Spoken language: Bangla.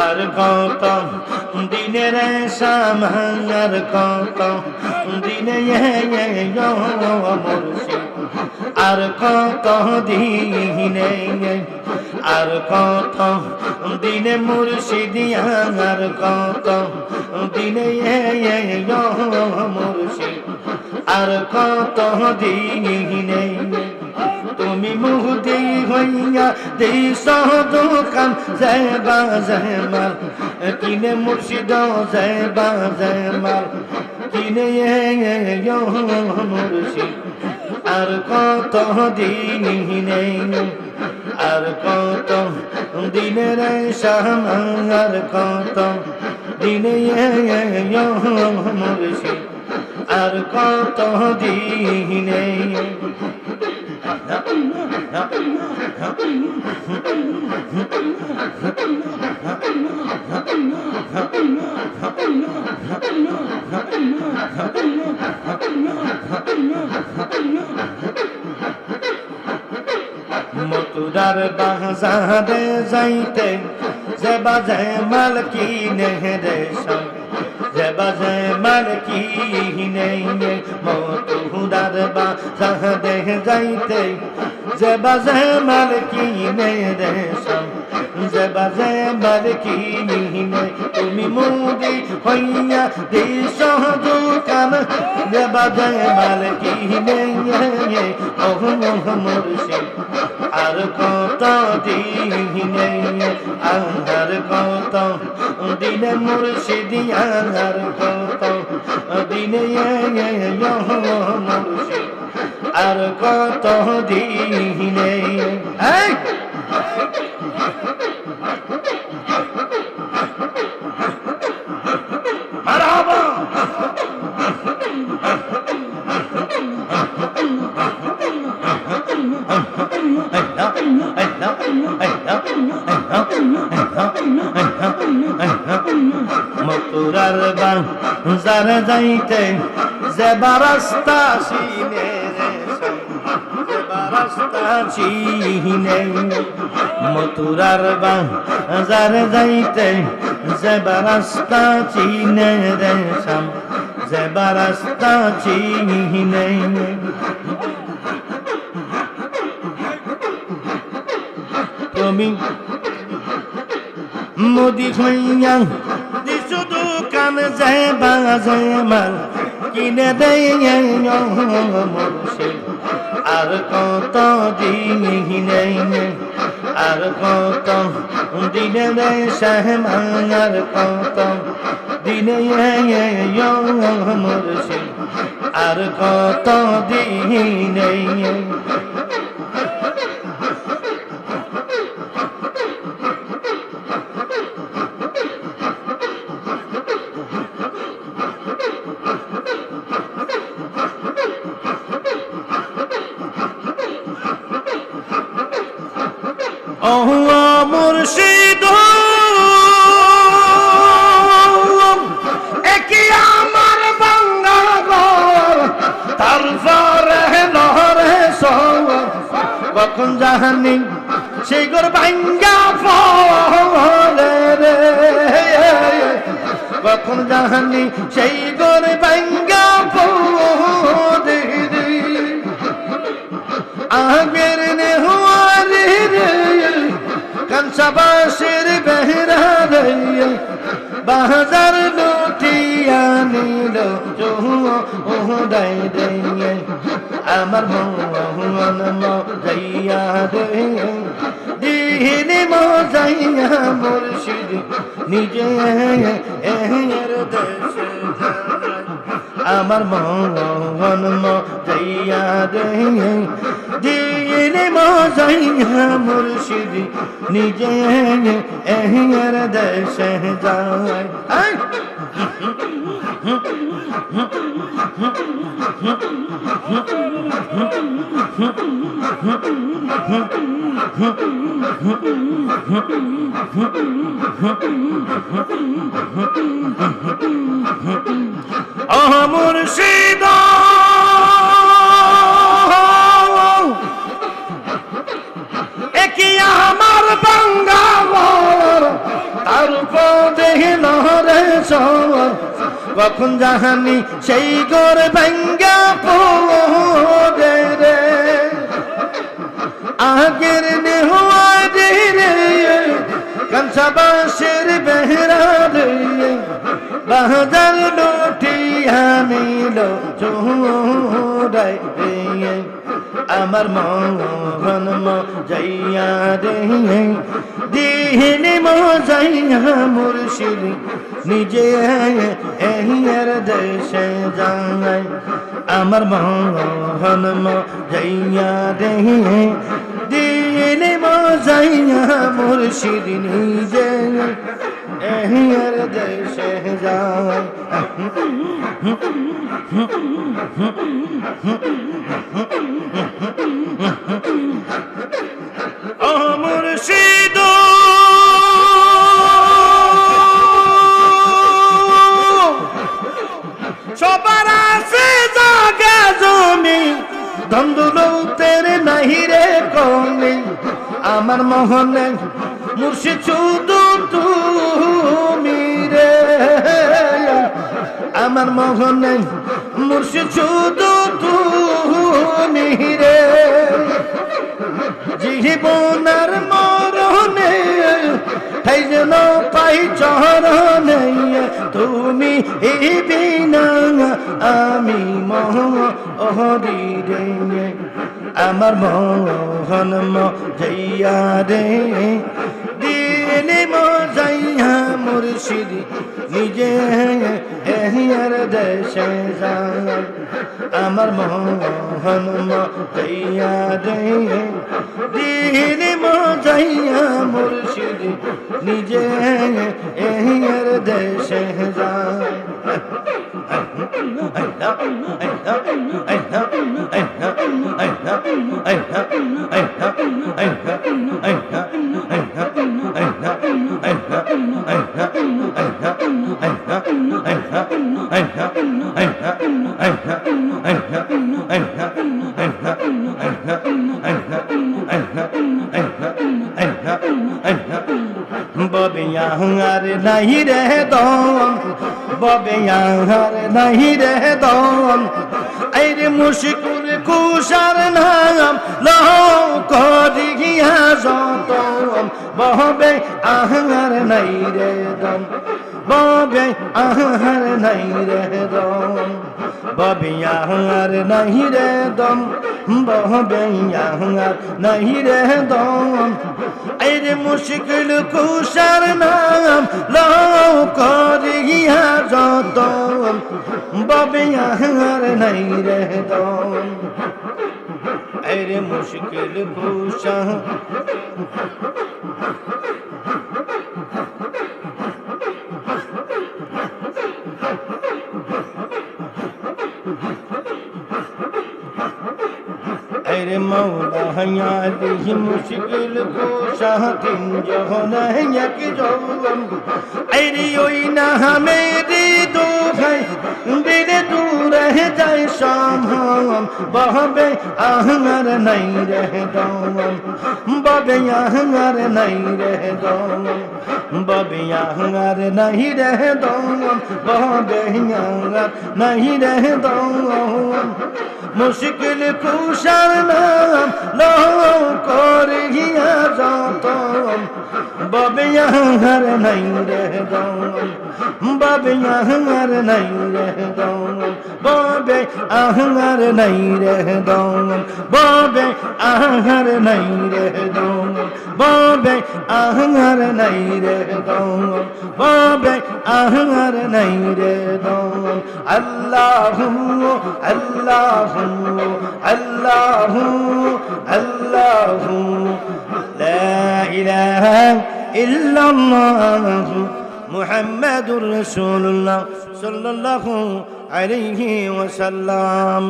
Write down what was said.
আর কত দিনের সামার কত দিনে মুর্শিদ আর কত দিনে আর কত দিনে মুর্শিদিয়ার কত দিনে মুর্শিদ আর কত দিনে তুমি মুহূর্তে হইয়া দিস দোকান যাইবা যাইমাল কিনে মুর্শিদ যাইবা যাইমাল কিনে মুর্শিদ আর কত দিনে আর কত দিনের সামার কত দিনে মুর্শিদ আর কত দিনে মথুরার বাজারে যাইতে যে বাজে মাল কিনে রেশম যে বাজে মাল কিনে মথুরার বাজারে যাইতে যে বাজে মাল কিনে রেশম যে বাজে মাল কিনে তুমি মুদি হইয়া দিস দোকান যে বাজে মাল কিনে ওহ মুর্শিদ আর কত দিনে আর কত দিনে মুর্শিদিয়ার কত দিনে মুর্শিদ আর কত দিনে মথুরার বাজারে যাইতে যে রাস্তা চিনে রাস্তা চিনে মথুরার বাজারে যাইতে যে রাস্তা চিনে রে শাম যে রাস্তা চিনে তুমি মুদি হইয়া দিস দোকান যাইবা যাইমাল কিনে দেয় মুর্শিদ আর কত দিনে আর কত দিনে রে শাহমার কত দিনে মুর্শিদ আর কত দিনে ওহ মুর্শিদ একি আমার বাংলা ঘর তারপরে লহরে সওয়ার কখন জানি সেই ঘর ভাঙ্গা পড়ে রে কখন জানি সেই ঘর ভাঙ্গা পড়ে রে আগের নেহুয়ারি রে কাঞ্চাবাসের বেহরা রে বাজার লুটিয়া নিল দাই দে আমার মন মজাইয়া রে দিনে মজাইয়া মুর্শিদ নিজে এর দেশে আমার মন মজাইয়া রে দিনে মজাইয়া মুর্শিদ নিজে এর দেশে যায় মুর্শিদ যখন জাহানি সেই ঘর ভাঙ্গা পড়ে রে আগের নেওয়ারে রে কাঁচা বাঁশের বেহরা রে বাজার লুটিয়া নিল চোরাই রে আমার মন যাইয়া রে দিনে যাইয়া মুর্শিদ নিজে এর দেশে যায় আমার মন যাইয়া রে দিনে যাইয়া মুর্শিদ নিজে এর দেশে যায় ও মুর্শিদ সবার আছে জায়গা জমি ধন্দুলতের নাহি রে কমে আমার মোহনে মুর্শিদ শুধু তুমি রে আমার মোহনে মুর্শিদ শুধু তুমি রে জীবনার মরণে তাই যেন পাই চরণে তুমি এই বিনা আমি মোহরি রে আমার মোহন যাইয়া রে দিনে যাইয়া মুর্শিদ নিজে এর দেশে যায় আমার মোহন যাইয়া রে দিনে যাইয়া মুর্শিদ নিজে এর দেশে যায় बबियार नहीं रह दम बबियार नहीं रह दम अरे मुश्किल कुशर नाम लो करिया जतम बबे आहर नहीं रह दम बबे आहर नहीं रह दम बबियार नहीं रह दम बबियार नहीं रह दम अरे मुश्किल कुशर नाम लो करिया जतम बबियार नहीं रह दम अरे मुश्किल कुशर अरे मौला हयाली मुश्किल को शाहतिन जहन यक जौलम अरे ओई ना मेरी दो है दिल दूर रह जाए शाम हम बहबे आहंगर नहीं रह दम बबे आहंगर नहीं रह दम बबे आहंगर नहीं रह दम बबे आहंगर नहीं रह दम मुश्किल कुशर नाम लो करिया जतम बबियार नहीं रह दम बबियार नहीं रह दम बबे आहंगर नहीं रह दम बबे आहंगर नहीं रह दम बबे आहंगर नहीं रह दम बबे आहंगर नहीं रह दम अल्लाह अल्लाह अल्लाह अल्लाह ला इलाहा इल्लल्लाह मुहम्मदुर रसूलुल्लाह सल्लल्लाहु अलैहि वसल्लम।